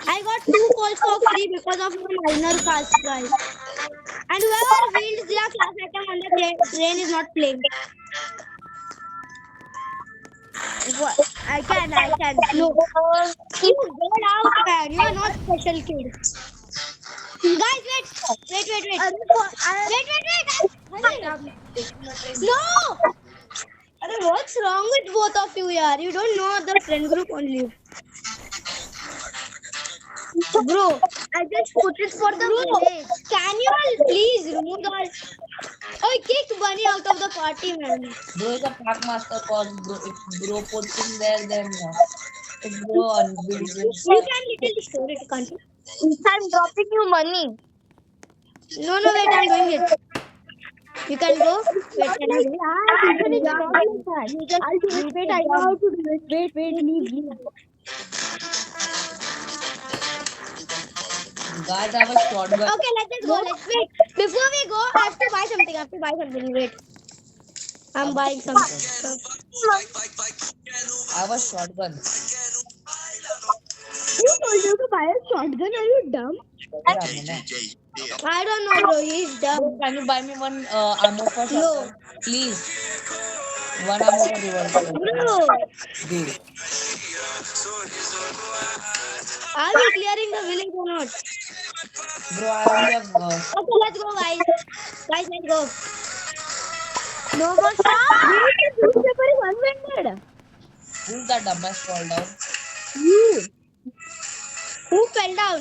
I got 2 calls for free because of the minor cast guys. And whoever wields their class item on the train is not playing. What? I can. No. You get out, man. You are not special kid. Guys, wait. Wait. No! What's wrong with both of you, yaar? You don't know the friend group only. Bro, I just put it for the village. Can you all please remove the... Oh, kick Bunny out of the party, man. Bro is a pack master cause bro. If bro puts in there, then it's bro on. You can literally store it, can't you? I'm dropping you money. No, wait, I'm doing it. You can go. Wait, can I go? Wait, I know how to do it. Wait, leave. Guys, I have a shotgun. Okay, let's go. Let's wait. Before we go, I have to buy something. Wait. I'm buying something. I have a shotgun. You told you to buy a shotgun. Are you dumb? I don't know, bro. He's dumb. Bro, can you buy me one ammo for shotgun? No. Please. One ammo for revolver. Bro, Dude. are we clearing the village or not? Bro, I only have. Okay, let's go, guys. Guys, let's go. No more stop. Newspaper is unvented. Who's that dumbass fall down? You. Who fell down?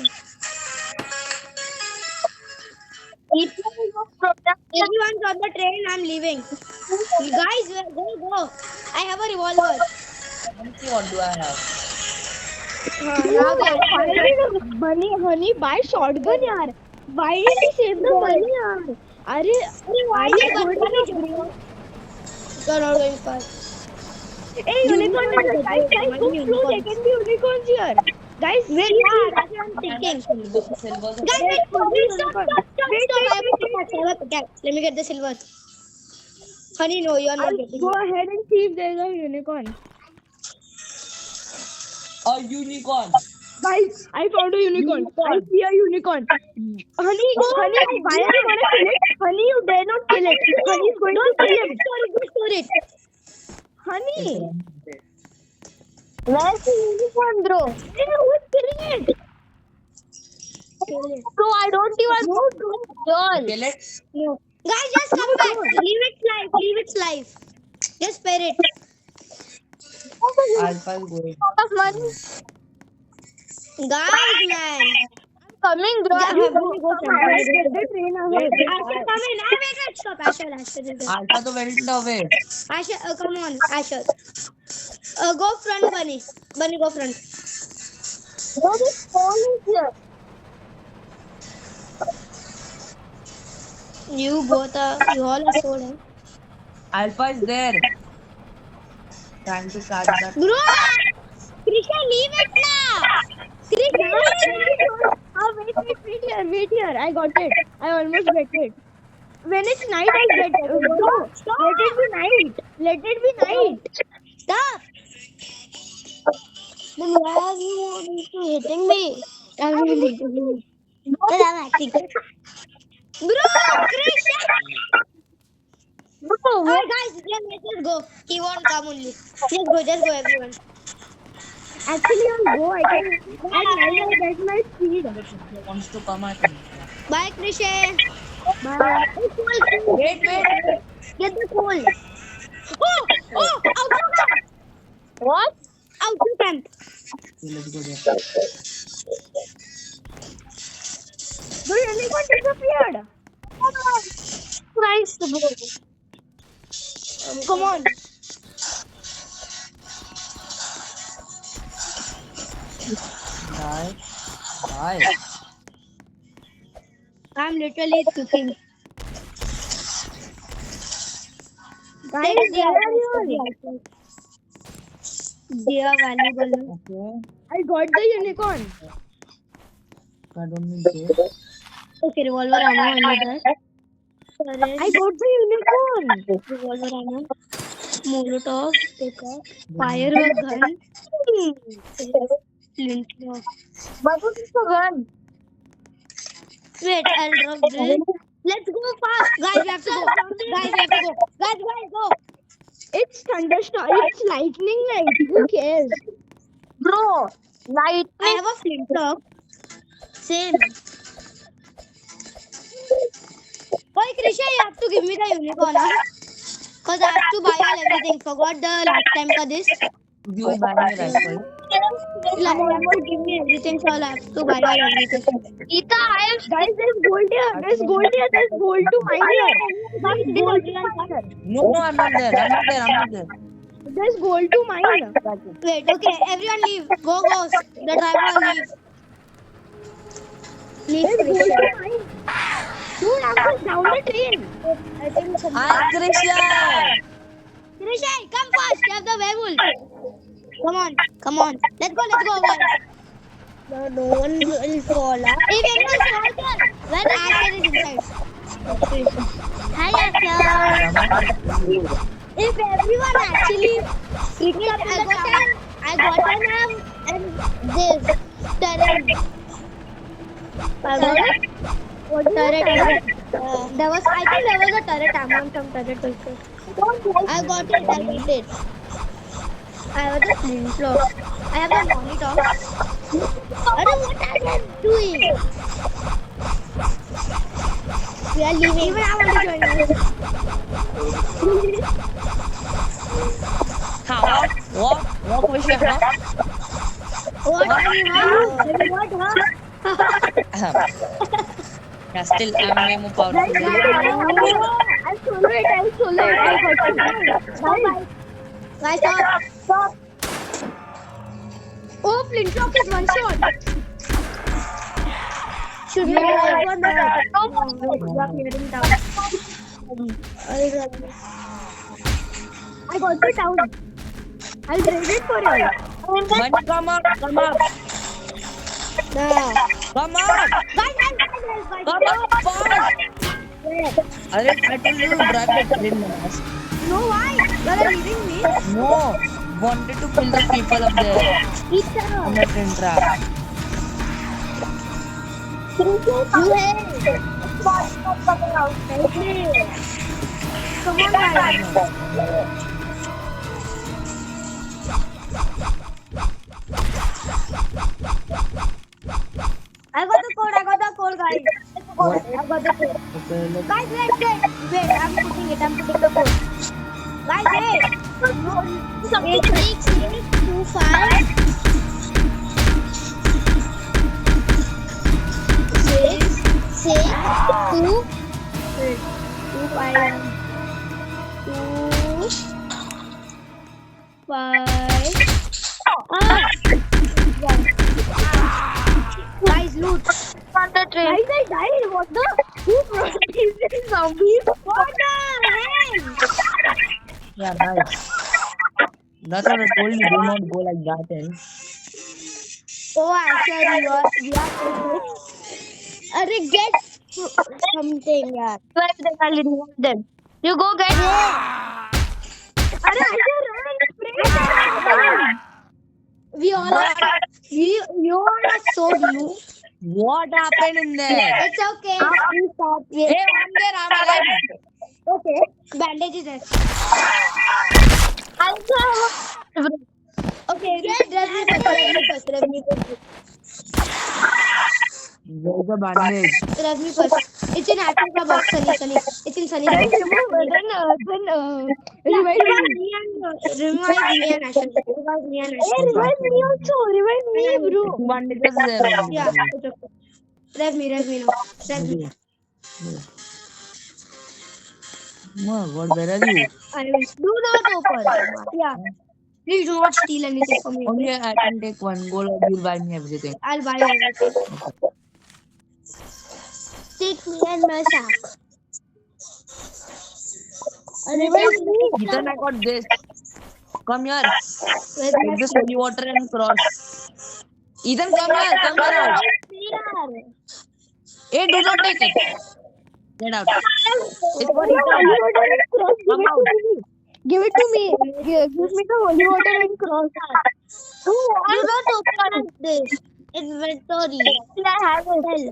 Everyone's on the train. I'm leaving. Guys, go. I have a revolver. Let me see what do I have. Now that Honey, buy shotgun, yaar. Why did he save the money, yaar? why are you going You're not going fast. Hey, unicorn, guys, go slow. There can be unicorns here. Guys, Wait, that's what I'm thinking. Silver. Guys, wait, stop. I have a pickaxe. Let me get the silver. Honey, no, you're not getting go it. ahead and see if there's a unicorn. A unicorn. Guys, I found a unicorn. I see a unicorn. Honey, why are you gonna kill it? Honey, you dare not kill it. Honey is going to kill him. Store it. Honey. Where's the unicorn, bro? Hey, who's killing it? Bro, I don't even know. John. Kill it. No. Guys, just come back. Leave its life. Just spare it. Alpha is going. Money. Guys, man. Coming, bro. Yeah, I'm go get the train away. Asher, come in. Wait. Stop. Asher is there. Alpha to went away. Asher, come on. Asher. Go front, Bunny. Bunny, go front. Bro, this phone is here. You all are so dumb. Alpha is there. Trying to catch that. Bro! Krisha, leave it now! Krisha, Wait here. I got it. I almost get it. When it's night, I get it. Bro, Stop. Let it be night. Stop! Then why are you hitting me? I'm really hitting you. But I'm acting. Bro, Krisha! Bro, Alright guys, let's go. He won't come only. Just go everyone. actually, I'll go. I can. At night, I get my speed. He wants to come at me. Bye, Krisha. Bye. Wait. Get the coal. Oh, outro camp. What? Outro camp. Okay, let's go there. The unicorn disappeared. Christ, bro. Come on. Bye. I'm literally cooking. Guys, where are you? They are valuable. Okay. I got the unicorn. I don't need this. Okay, revolver ammo only there. I got the unicorn. Revolver ammo. Molotov, pickaxe, firework gun. flint. No. But what is the gun? Wait, I'll drop this. Let's go fast, guys. We have to go. Guys, we have to go. Guys, go. It's thunderstorm. It's lightning night. Who cares? Bro, I have a flintlock. Same. Wait, Krisha, you have to give me the unicorn, huh? Cause I have to buy all everything. Forgot the last time for this. You will buy me rifle. Like, you have to give me everything, so I'll have to buy all everything. Ita, guys, there's gold here. There's gold here. There's gold to mine here. No, I'm not there. There's gold to mine. Wait, okay, everyone leave. Go. The driver leave. Leave, There's gold Krisha. to mine. Dude, I'm just down the train. I think some. I'm Christian. Krisha, come fast. You have the werewolf. Come on. Let's go, guys. No one will fall. If anyone falls here, when Asher is inside. Hi, Asher. If everyone actually picked up, I got an and this turret. What turret? I think there was a turret ammo and some turret also. I got it. I have the flintlock. I have the monitor. What are they doing? We are leaving. Even I want to join us. How? What question, huh? What? Yeah, still I'm more powerful. I'll solo it. I got you. Guys, stop. Oh, flintlock is one shot. Should we go for that? No, we are clearing down. I got the town. I'll trade it for you. Bunny, come up. Come Come up. Guys, Come up, fast. Arey, I told you to drive the train. no, why? You are leaving me? No, wanted to kill the people up there on the train track. Come on, guys. I got the code, guys. What? I got the code. Okay, let's Guys, wait. I'm putting the code. Guys, wait. 86625 Guys, loot. Guys, I died. What the? Who brought these zombies? What the hell? Yeah, nice. That's what I told you. Do not go like that. And Oh, actually, we are get something, yeah. You go get We all are so new. what happened in there? It's okay. Hey, I'm there. I'm alive. Okay. Bandages there. Okay, dress me first. Where's the bandage? Dress me first. It's in Africa box, Sunny. It's in Sunny. Revive me. Revive me and Asher. Hey, revive me also. Revive me, bro. Bandages there. Yeah, it's okay. Rev me now. Rev me. Oh, God, where are you? Do not open. Yeah. Please do not steal anything from me. Only I can take one gold. You'll buy me everything. I'll buy everything. Take me and my sack. Revive me. Ethan, I got this. Come here. Where's Take this holy water and cross. Ethan, come here. Come here out. Hey, do not take it. Get out. It's for Ethan. Come out. Give it to me. Give me the holy water and cross. Do not open this inventory. I have it. Hell.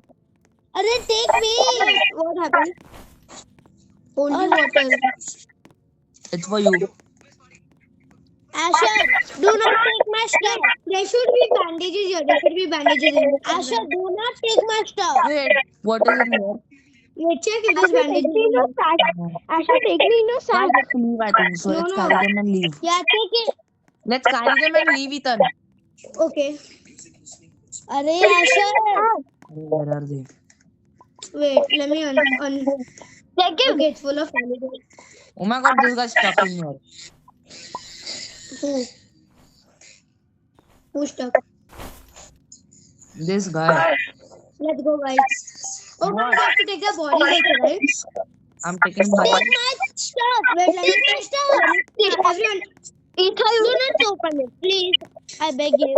Arey, take me. What happened? Only water. It's for you. Asher, do not take my stuff. There should be bandages here. There should be bandages in here. Asher, do not take my stuff. Wait, what is in here? Wait, check if there's bandages Take me in in a here. sack. Asher, take me in a I'll sack. just leave, I think. So No, let's no. carry them and leave. Yeah, take it. Let's carry them and leave, Ethan. Okay. Arey, Asher. Where are they? Wait, let me un Take him. Okay, it's full of bandages. Oh my god, this guy's stuck in here. Who? Who's stuck? This guy. Let's go, guys. Oh, What? we have to take the bodies also, right? I'm taking my. Take my stuff. Wait, let me take my stuff. Everyone, Ethan, do not open it, please. I beg you.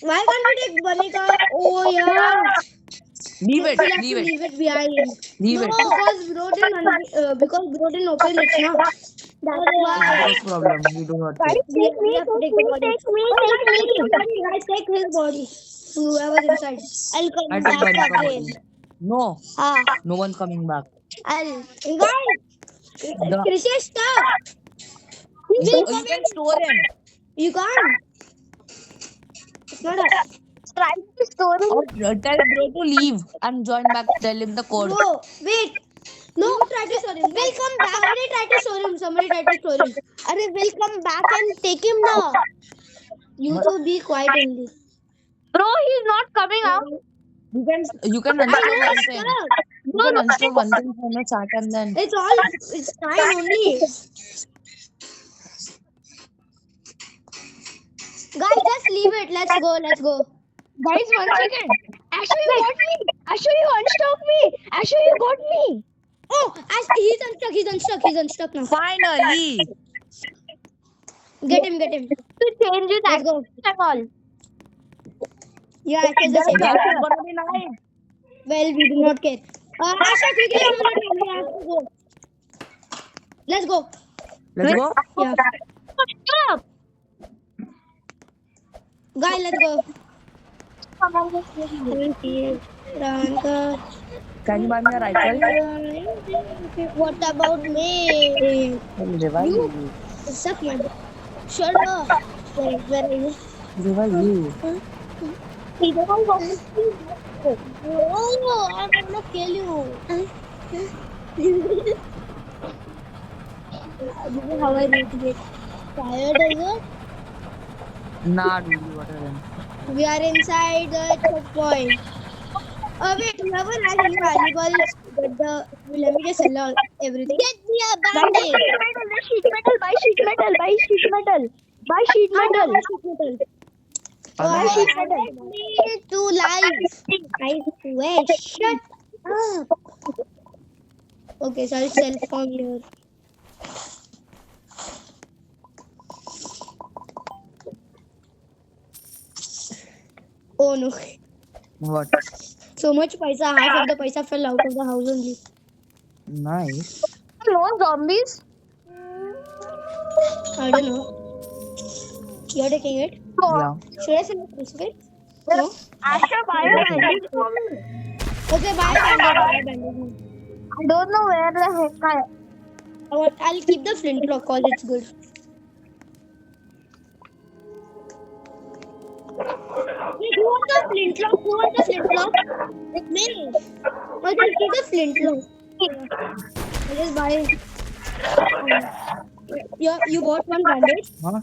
Why can't we take Banika? Oh, yeah. Leave it, We have to leave it, leave it behind. leave No, it. because bro didn't open it, no? That's why. No problem. You do not guys, take. take me, We have to take the body. Guys, take his body. Whoever's inside. I'll come I take back my again. body. No, Ah, no one's coming back. I'll. Guys, The- Chris is stuck. You can store him. You can't. It's not a. Try to store him. Or tell bro to leave and join back. Tell him the code. No, wait. No, try to store him. We'll come back. Somebody try to store him. Somebody try to store him. Arey, we'll come back and take him now. You two be quiet only. Bro, he's not coming out. You can I uninstall know one it's thing. stuck. You can uninstall one thing from the chat and then. It's fine only. Guys, just leave it. Let's go. Let's go. Guys, 1 second. Asher, you got me. Asher, you unstuck me. Asher, you got me. Oh, he's unstuck. He's unstuck. He's unstuck now. Finally! Get him. Get him. To change his Let's go. accent and all. Yeah, I can just say Guys, that. it's gonna be nice. Well, we do not care. Asha, quickly, I'm gonna tell you. We have to go. Let's go. Let's go. Yeah. Stop. Guy, let's go. Come on, Ranka. Can you buy me a rifle? What about me? I'll revive you. Suck my dick. Shut up. Where are you? Revive you. Oh, I'm gonna kill you. This is how I need to get tired, is it? Nah, dude, whatever. We are inside the checkpoint. Wait, whoever has any valuables, let me just sell out everything. Get me a bandage. Sheet metal, buy sheet metal, buy sheet metal, buy sheet metal. Buy Buy sheet metal. Let me to life. I swear. Shut up. Okay, so I'll sell from here. Oh no. What? So much paisa, half of the paisa fell out of the house only. Nice. No zombies. I don't know. You're taking it? Yeah. Should I sell it? No? Asher, buy a bandage for me. Okay, buy a bandage. I don't know where the heck I. I'll keep the flintlock cause it's good. Wait, who wants the flintlock? Who wants the flintlock? It's me. Okay, keep the flintlock. I'll just buy it. You bought one bandage? Huh?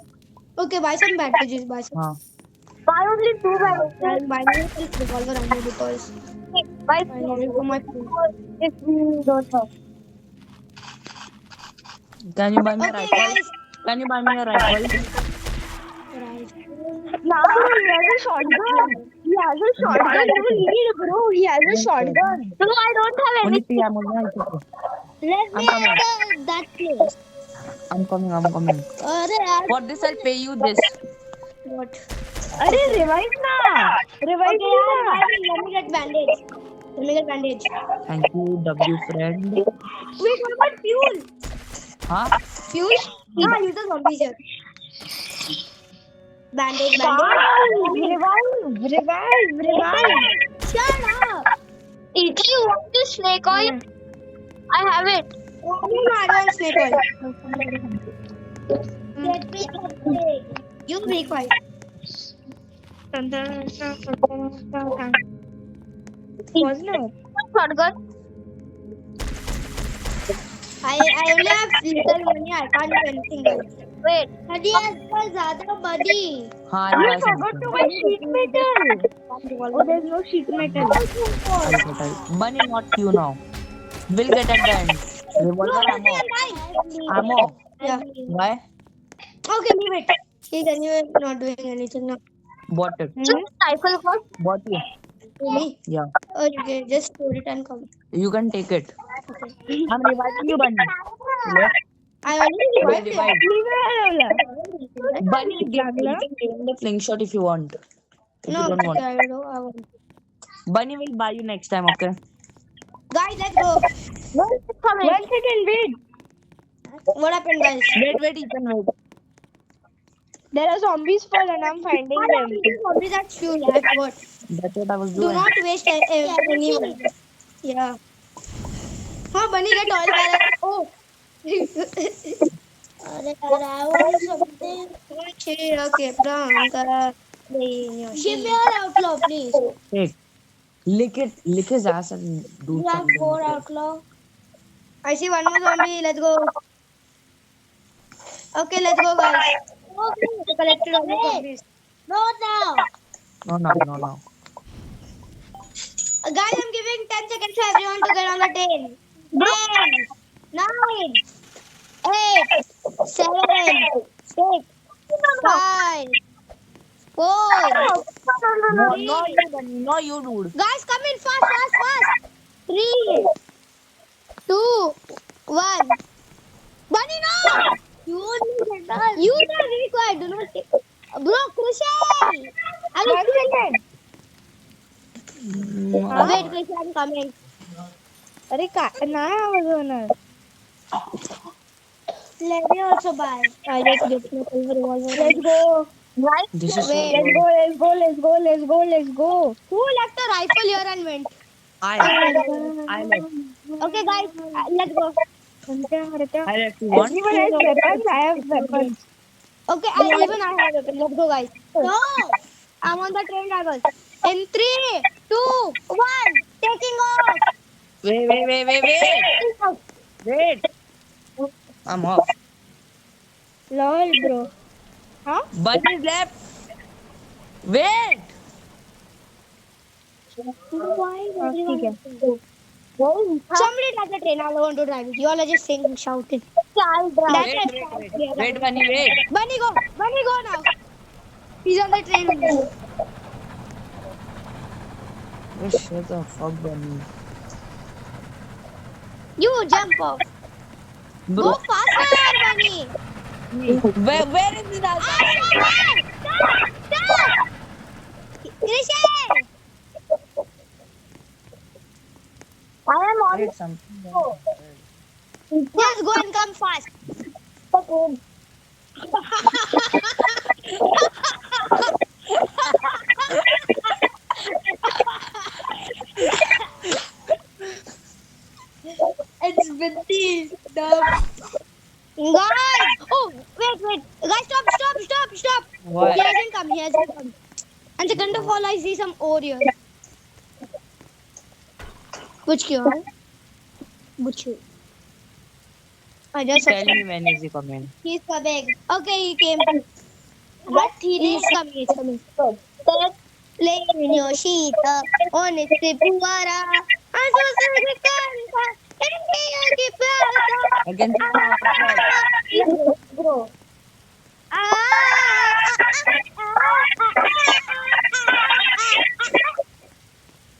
Okay, buy some bandages. Buy some. Huh. Buy only 2 bandages. I'm buying myself revolver ammo because Buy I need it for my phone. if you don't have. Can you buy me a Okay, rifle? guys. Can you buy me a rifle? Right. Now he has a shotgun. He has a shotgun. You need it, bro. He has a shotgun. No, I don't have Only anything. 3 ammo. Yeah, it's okay. Let me I'm coming. enter that place. I'm coming. For this, I'll pay you this. What? Arey, revive na. Revive Okay, na. let me get bandage. Let me get bandage. Thank you, W friend. Wait, what about fuel? Huh? Fuel? Yeah, use the zombies here. Bandage. Revive. Shut up. If you want this snake oil, I have it. No, I don't snake oil. Get me something. You be quiet. Wasn't it? Shotgun. I only have little money. I can't do anything else. Wait. Buddy has ज़्यादा buddy. हाँ You यार forgot to buy sheet metal. Oh, there's no sheet metal. Bunny, not you now. We'll get at the end. Revolver ammo. Ammo. Yeah. Why? Okay, leave it. He's anyway not doing anything now. Bought it. Rifle cost. Bought it. Really? Yeah. Okay, just put it and come. You can take it. I'm reviving you, Bunny. I already revived Revive. it. Bunny, you can give him the slingshot if you want. If No, you don't want. I don't. I won't. Bunny will buy you next time, okay? Guys, let's go. Where is it coming? 1 second, wait. What happened, guys? Wait, Ethan, wait. There are zombies full and I'm finding them. Probably that shoe. That's what. That's what I was Do doing. not waste anyone. Yeah. हाँ बनी get oil barrel. Oh. अरे यार I want something. Okay, prank. Give me your outlaw, please. Hey, lick his ass and do You have something. 4 outlaw. I see one more zombie. Let's go. Okay, let's go, guys. Okay, collected all the zombies. No, now. No. Guys, I'm giving 10 seconds for everyone to get on the train. 10, 9, 8, 7, 6, 5, 4. No, you, Bunny. No, you, dude. Guys, come in fast. 3, 2, 1. Bunny, no! You are required. Do not take. Bro, Krishal! I will wait, Krishal, I'm coming. अरे now I was on it. Let me also buy. I just get my silver revolver. Let's go. Right? This is Wait. Let's go. Who left the rifle here and went? I left. Okay, guys, let's go. I left. You want? Everyone has weapons. I have weapons. Okay, even I have weapon. Let's go, guys. No, I'm on the train, drivers. In 3, 2, 1, taking off. Wait. I'm off. Lol, bro. Huh? Bunny's left. Wait. ठीक है. Somebody drive the train. I don't want to drive it. You all are just saying, shouting. Wait, Bunny, wait. Bunny, go now. He's on the train. Oh, shut the fuck, Bunny. You jump off. Go Bro, faster, Bunny. where is this other? Stop! Krishan! I am on Wait, something. Just go and come fast. It's Vinny. Guys! Oh, wait. Guys, stop. What? He hasn't come. And second of all, I see some ore here. Which cure? Which you? I just Tell me when is he coming. He's coming. Okay, he came. But he's coming. Laying your sheet up on its puara. I'm so sorry, Again, Bro.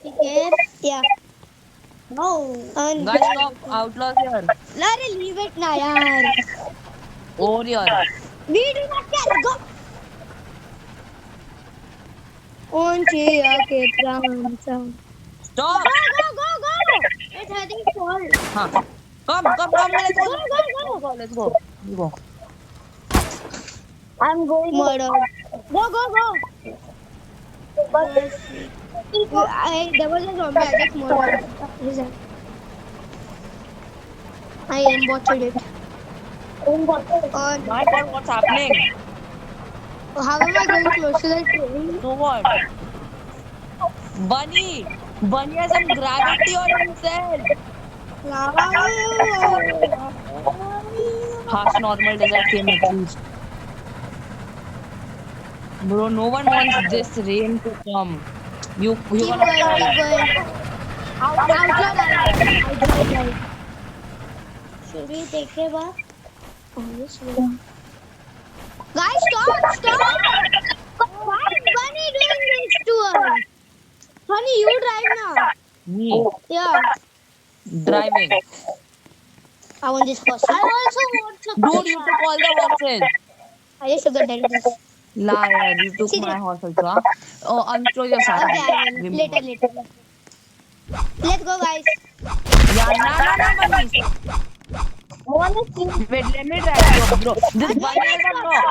Okay. Yeah. No. guys, stop. Outlaws here. Larry, leave it na yaar. Over here. We do not care. Go. Okay, sound. Stop. Go. It's heading fall. Huh. Come. Let's go. Go. Let's go. I'm going. Murder. Go, go, go. There was a zombie. I just murdered his head. I aimbotted it. My God, what's happening? How am I going close to the train? So what? Bunny! Bunny has some gravity on himself! Harsh normal desert came at least. Bro, no one wants this rain to come. You Keep gonna going, cry. keep going. Outlaw died. Should we take a bath? Oh, yes, we will. Guys, stop! Why is Bunny doing this to us? Honey, you drive now. Me Yeah, driving. I want this horse. I also want some. Dude, you took all the horses. I just forgot that horse. Liar, you took See my that? horse also, huh? Oh, uninstall your Okay, saddle. I will. Later. Let's go, guys. Yeah, nah, Manish. Wait, let me drive you, bro. This bunny doesn't know.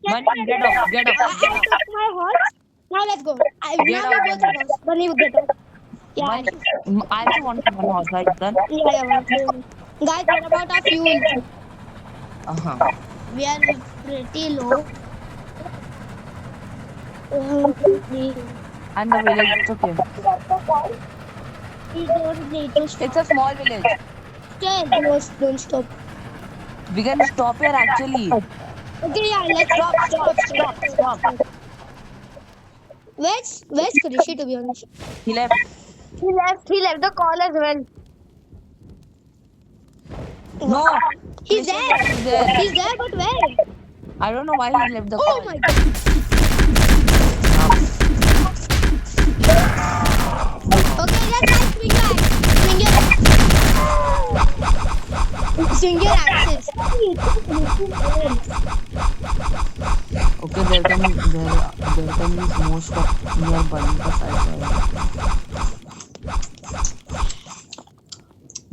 Bunny, get up. I took my horse. Now let's go. Now we Get both up. have horse. Bunny will get up. Yeah. Bunny, I also want one horse, right? Then? Yeah. Guys, what about our fuel? Uh-huh. We are pretty low. And the village, it's okay. We don't need to stop. It's a small village. Stay. Don't stop. We can stop here actually. Okay, yeah, let's stop. Where's Kurishi, to be honest? He left. He left the call as well. No. He's there. He's there. He's there, but where? I don't know why he left the Oh call. my god. Okay, let's try swing your axes. Okay, there can be most of near Bunny ka side.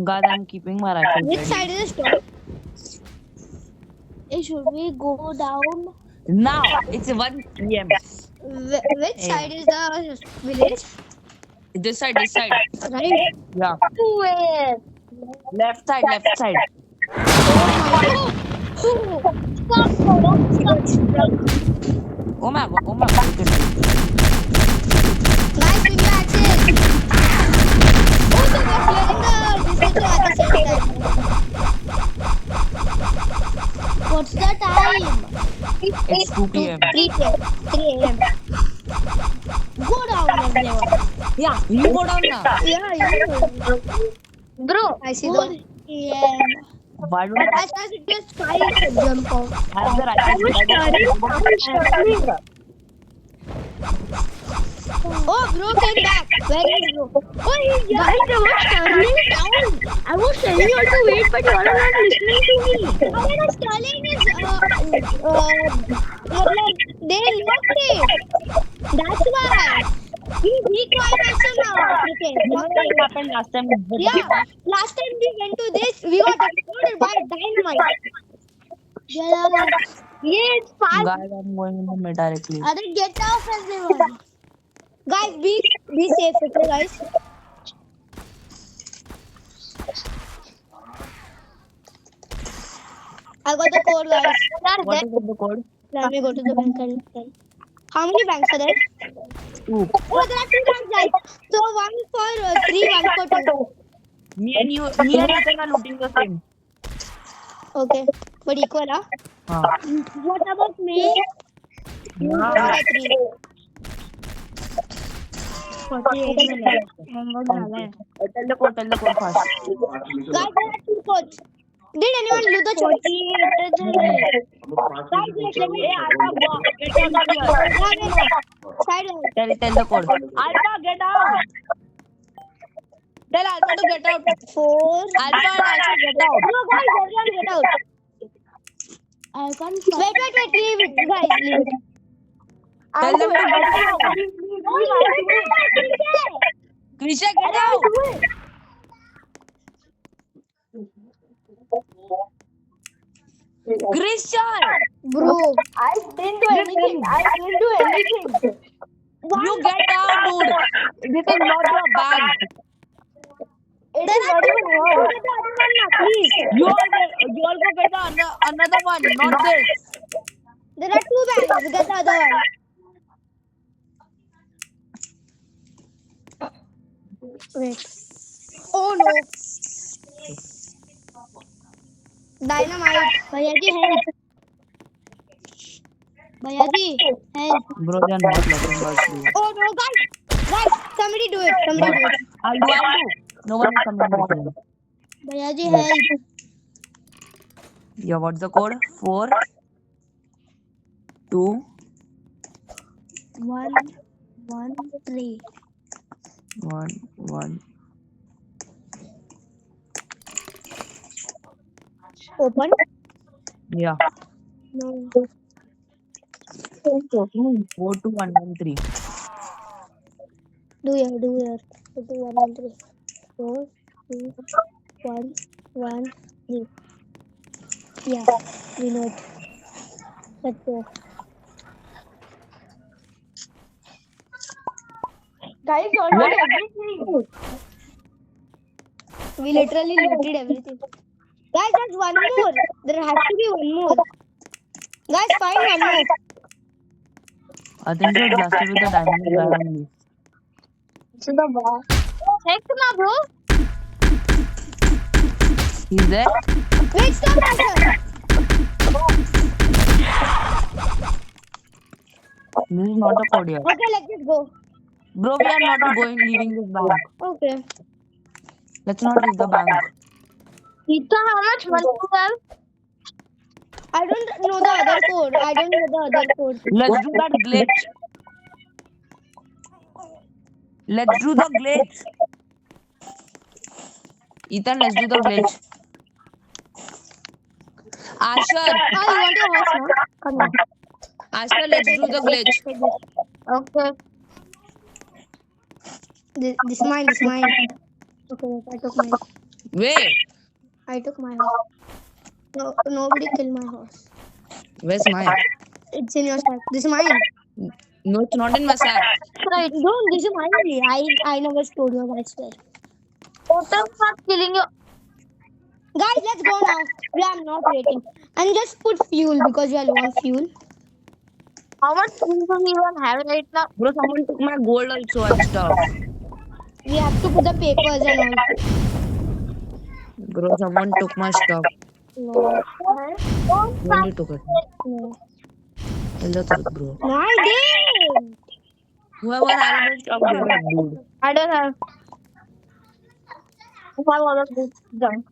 Guys, I'm keeping my rifle Which ready. side is the stop? Should we go down? Now, it's 1 p.m. Which side is the village? This side. Right. Yeah. Where? Left side. Oh my god. Okay. Guys, swing your axes. Oh, so we're clearing the distance at the same time. What's the time? It's 2 p.m. 3 a.m. Go down, everyone. Yeah, you go down now. Yeah, you. Bro, I see the. Yeah. Why don't But as it just 5 jump off. I have the rifle? Oh, bro came back. Where is bro? Oh, he's here. Guys, I was turning down. I was telling you all to wait, but you all are not listening to me. Sterling is they locked it. That's why. He tried also now. Okay. What happened last time? Yeah. Last time we went to this, we got exploded by dynamite. Yeah. yes, fast. Guys, I'm going in the mid directly. Are get off everyone. Guys, be safe, okay, guys. I got the code, guys. What is the code? Let me go to the bank and tell. How many banks are there? 2. Oh, there are 2 banks, guys. So 1 for 3, 1 for 2. Me and Ethan are looting the same. Okay, but equal, huh? What about me? You Yeah. got 3. Tell the code fast. Guys, there are 2 codes. Did anyone do the choice? Guys, let me Side Tell the code. Alpha, get out. Tell Alpha to get out. 4. Alpha and Alpha, get out. No, guys, everyone get out. I can't. Wait, leave it, guys, leave it. Tell them to get out. Krisha, get out. Christian, Bro, I didn't do anything. I didn't do anything. you get down, dude. This is not your bank. It is not even you yours. get the other one now, please. You also get another one, not this. There are 2 banks. Get the other one. Wait. Oh no. Dynamite. Bhaiya ji, help. Bhaiya ji, help. Bro, they are not letting us do. Oh no, guys. Guys, somebody do it. Somebody do it. I'll do. No one is coming with me. Bhaiya ji, help. Yeah, what's the code? 4, 2, 1, 1, 3. 1, 1. Open. Yeah. No. 4, 2, 1, 1, 3. Do here. 4, 2, 1, 1, 3. 4, 2, 1, 1, 3. Yeah, we know it. Let's go. Guys, don't do everything. We literally looted everything. Guys, there's one more. There has to be one more. Guys, find one more. I think it blasted with the diamond guy only. To the wall. Check now, bro. He's there? Wait, stop, Asher. This is not a code here. Okay, let's just go. Bro, we are not leaving this bank. Okay. Let's not leave the bank. Ethan, how much money you have? I don't know the other code. Let's do that glitch. Let's do the glitch. Ethan, let's do the glitch. Asher, Oh, you want your horse now? Come on. Asher, let's do the glitch. Okay. This is mine. Okay, wait, I took mine. Wait, I took my horse. No, nobody kill my horse. where's mine? It's in your sack. This is mine. No, it's not in my sack. Right. Don't. This is mine only. I never stole yours, I swear. Total not killing you. Guys, let's go now. We are not waiting. And just put fuel because we are low on fuel. How much food do you even have right now? Bro, someone took my gold also and stuff. We have to put the papers and all. Bro, someone took my stuff. No. When you took it? No. That's it, bro. No, I did. Whoever had my stuff, they got dude. I don't have. I have all of this junk.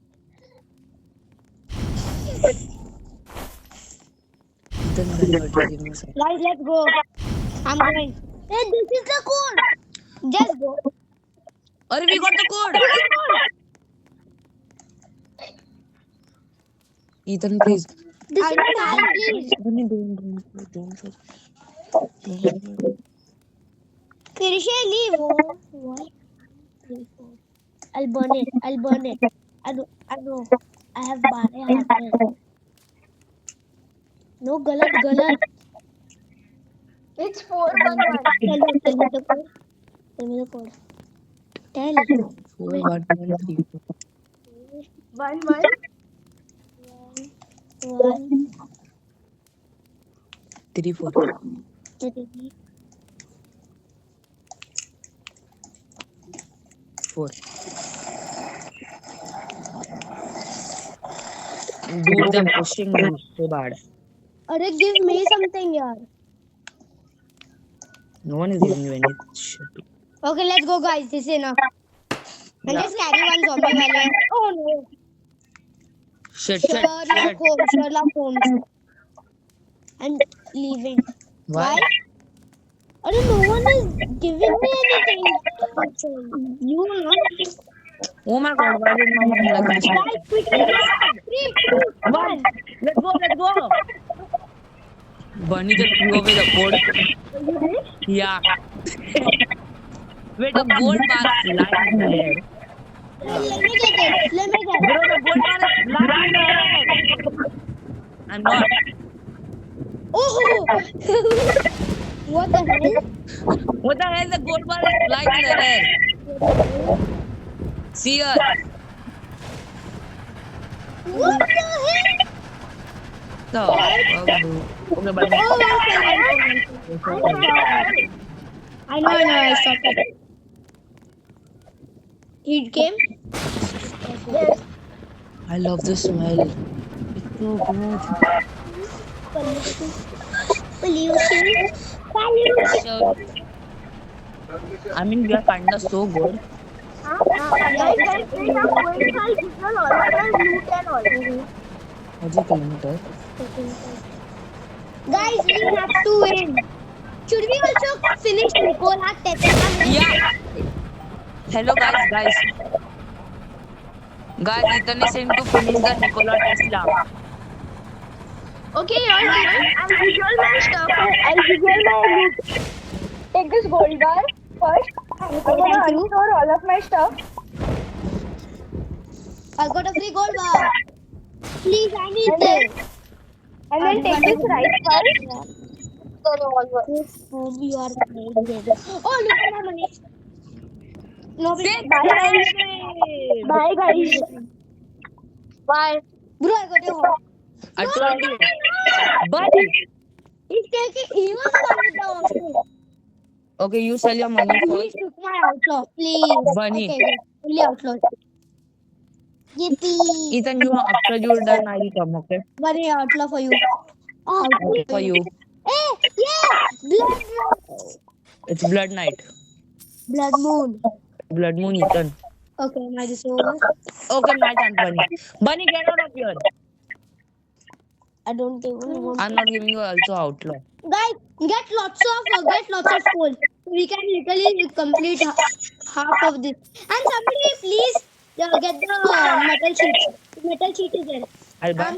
Then give me a second. Guys, let's go. I'm going. Hey, this is the code. Just go. Or we got the code. Ethan, please. This is mine, please. Don't. Kirisha, leave. What? I'll burn it. I know. I have bare. No, galat. It's 411. Tell me the code. Tell. 4, 1, 1, 3, 1, 1, 3, 4. 3. 4. Dude, they're pushing me so bad. Arre, give me something, yaar. No one is giving you any shit. Okay, let's go, guys. This is enough. And Yeah. just carry one zombie while oh no. Shit. Sherlock Holmes. And leaving. Why? Arre, no one is giving me anything. You know. Oh my god, why did my mom like this? Guys, quickly. 3, 2, 1. Let's go. Bunny just threw away the code. Yeah. Wait, the gold bar is flying in the air. Let me get it. Bro, the gold bar is flying in the air. I'm not. Oh! What the hell? What the hell? The gold bar is flying in the air. See her. What the hell? So, okay, buddy. Oh, I know, I stopped it. He came? Yes. I love the smell. It's so good. Pollution. So, I mean, we are kinda so good. Guys, we have going to give all of us loot and all. What's a kilometer? Guys, we have to win. Should we also finish Nikola Tesla? Yeah. Hello, guys. Guys, Ethan is saying to finish the Nikola Tesla. Okay, I'll visual my stuff. I'll visual my loot. Take this gold bar first. I'm gonna unstore all of my stuff. I got a free gold bar. Please, I need this. And then take this right first. Oh, you are amazing. Oh, look at my money. No, Bye guys. Bye. Bro, I got a hot. I told you. Buddy. He's taking. He was the one with the option. Okay, you sell your money Please first. took my outlaw, please. Bunny. Okay, only outlaw. Yippee. Ethan, after you're done, I will come, okay? Bunny outlaw for you. Oh, Okay, for you. Hey, yeah, blood. It's blood night. Blood moon. Blood moon, Ethan. Okay, my this over. Okay, my turn, Bunny. Bunny, get out of here. I don't even want. I'm not giving you also outlaw. Guys, get lots of gold. We can literally complete half of this. And somebody please get the metal sheets. Metal sheet is there. I'll buy.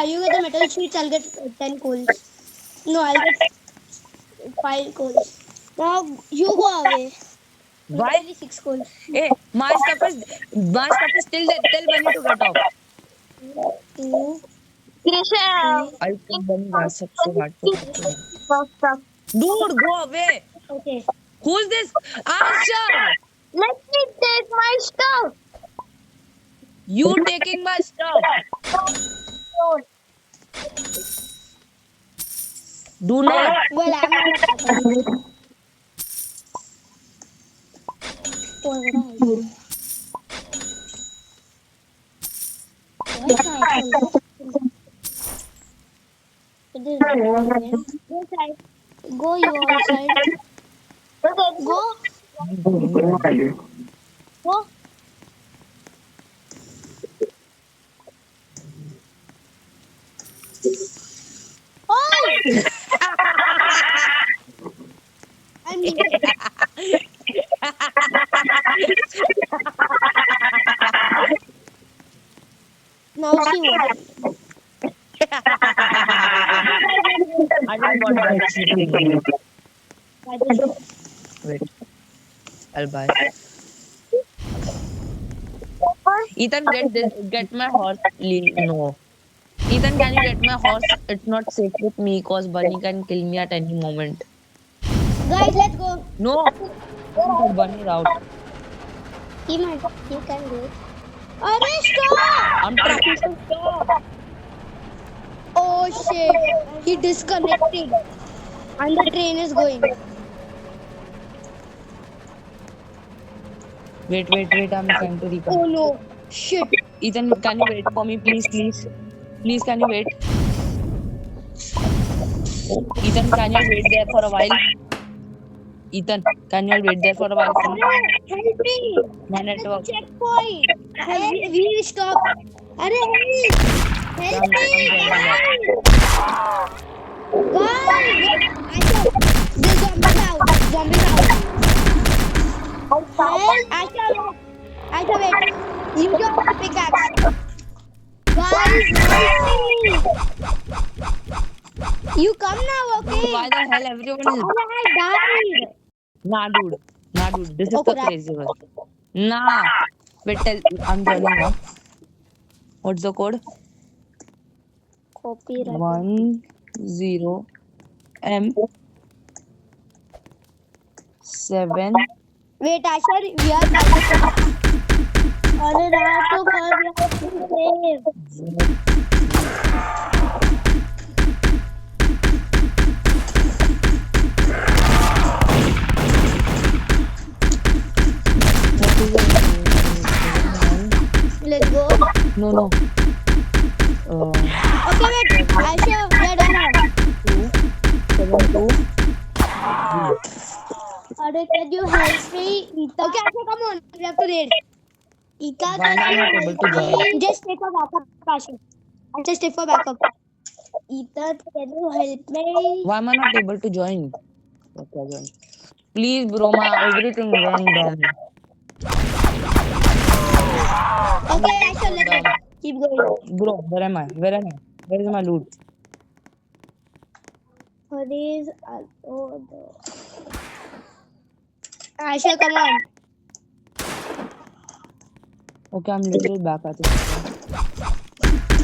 You get the metal sheets. I'll get 10 coals. No, I'll get 5 coals. Now you go away. Why? Only 6 coals. Hey, my stuff is still there. Tell Bunny to get off. 2. Krisha. I think Bunny was so hard to get off. Dude, go away. Okay. Who's this? Asher! Let me take my stuff. You taking my stuff. Do not. Well, I'm not. Go you outside. Go. Go. Oh! I'm now see what. I don't want that cheating. Wait. I'll buy. Ethan, get my horse. No. Ethan, can you get my horse? It's not safe with me because Bunny can kill me at any moment. Guys, let's go. No. Bunny is out. He can do it. Arey, stop! I'm trying to stop. Oh shit! He disconnected. And the train is going. Wait. I'm trying to reconnect. Oh no! Shit! Ethan, can you wait for me, please? Please, can you wait? Ethan, can you wait there for a while? Ethan, can you wait there for a while? Help me! My network. Checkpoint! We stop. Arey, help me! Guys! The zombies out. Aisha, wait. You got the pickaxe. Guys, help me! You come now, okay? Why the hell everyone is... I died. Nah, dude. This is Okay, the crazy one. Nah. Wait, I'm joining now. What's the code? 1 0 M 7 Wait, Asher, we are fighting. अरे रात तो कर दिया save. Let's go. No. Okay, wait. Asher, we are done now. 7 2. Arey, can you help me? Ita. Okay, Asher, come on. We have to raid. Ita, Why am I not able to join? just take a backup, Asher. Just take for backup. Ita, can you help me? Why am I not able to join? Okay, join. Please, Broma, everything went down. Okay, Asher, let's go. Keep going. Bro, where am I? Where is my loot? What is Asher, come on. Okay, I'm little back at it.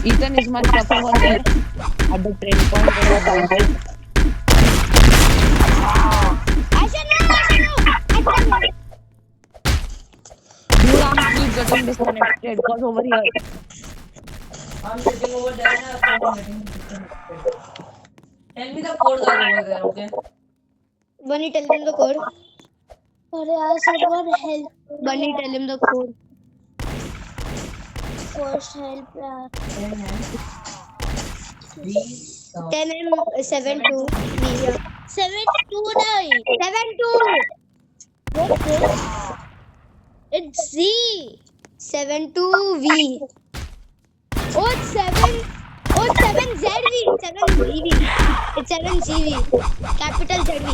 Ethan, is my stuff over there? At the train point where I died. Asher, no. Dude, I'm keep getting disconnected. Cause over here. I'm sitting over there and I'm getting disconnected. Tell me the code guys over there, okay? Bunny, tell him the code. Someone help. Bunny, tell him the code. First help. 10M72. 72 nahi. 72. What's this? It's Z. 72V. Oh, it's 7. Oh, it's 7ZV. 7ZV. It's 7ZV. Capital ZV.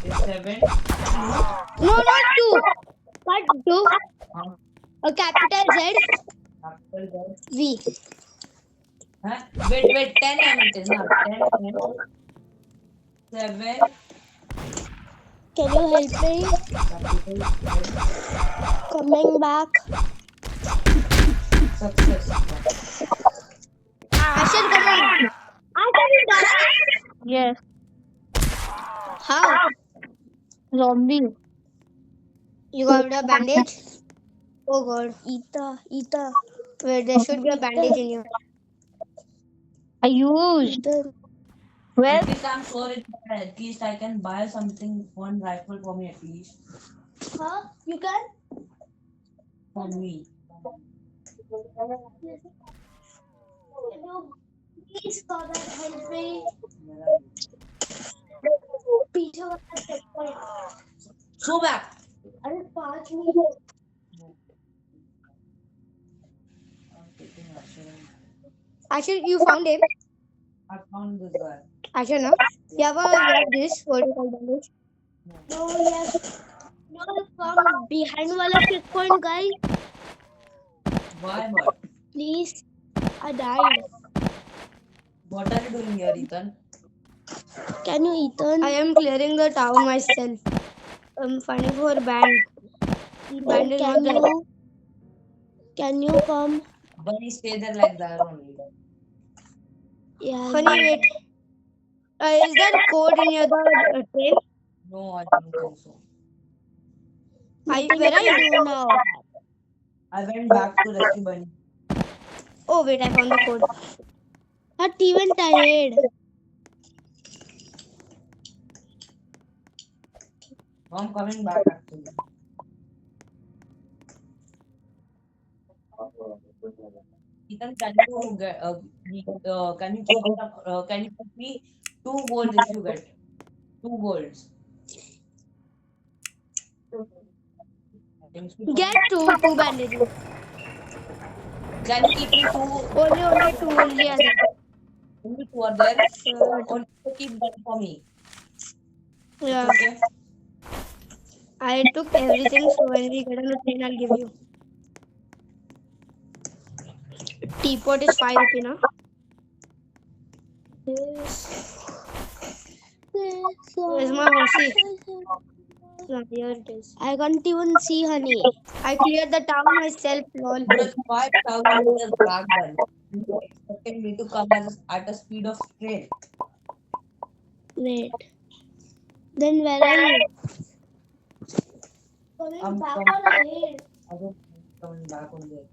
It's 7. No, not 2. But 2. A capital Z. V. Huh? Wait, 10 M it is not 10 M. 7. Can you help me? Coming back. Success. Asher, come on. Asher, you died? Yes. How? Zombie. You got a bandage? Oh god. Ita. Wait, there should be a bandage in here. I used. Where? At least I'm sure it's bad. At least I can buy something, one rifle for me at least. Huh? You can? For me. Can you please call that help me? Peter was at checkpoint. Go back. अरे 5 minute. Asher, you found him? I found this guy. Asher, no? You have this? What do you call bandage? No, yes. No, from behind wala checkpoint, guy. Why, but? Please. I died. What are you doing here, Ethan? Can you, Ethan? I am clearing the town myself. I'm finding for band. Band is not there. Can you come? Bunny, stay there like that only. Yeah. Funny, wait. Is there code in your train? No, I don't think so. Where are you doing now? I went back to rescue Bunny. Oh, wait, I found the code. Not even tired. I'm coming back actually. Ethan, can you get, can you put me 2 gold if you get 2 golds? Get two bandages. Can you keep me 2? Only two only are there. Only 2 are there. Only keep that for me. Yeah. Okay. I took everything, so when we get on the train, I'll give you. Teapot is 5 rupees, na? Where's my horsey? Yeah, here it is. I can't even see honey. I cleared the town myself. Lol. Just 5,000 meters back then. You expected me to come at a speed of train. Wait. Then where are you? I'm Back coming. or ahead? I don't coming back on there.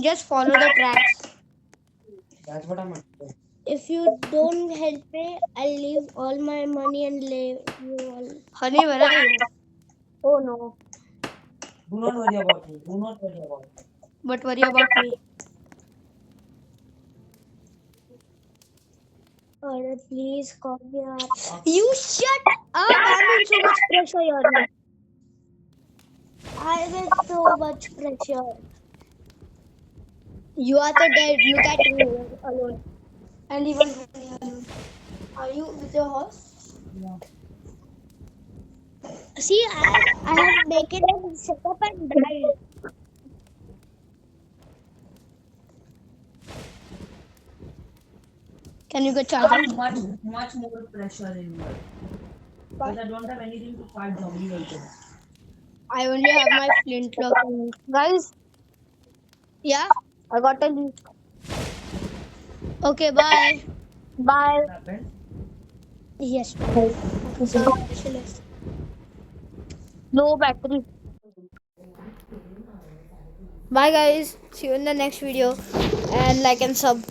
Just follow the tracks. That's what I'm doing. If you don't help me, I'll leave all my money and leave you all. Honey, where are you? Oh no. Do not worry about me. Do not worry about me. But worry about me. Oh, please call me out. You shut up! I'm in so much pressure here. I get so much pressure. You are so dead. Look at you alone. And even alone. Are you with your horse? Yeah. See, I have taken a setup and died. Can you get I charged? have much more pressure in me. Because I don't have anything to fight zombie also. I only have my flintlock. Guys, yeah, I got a leak. Okay, bye. Bye. What happened? Yes, bye. Specialist. No battery. Bye, guys. See you in the next video. And like and sub.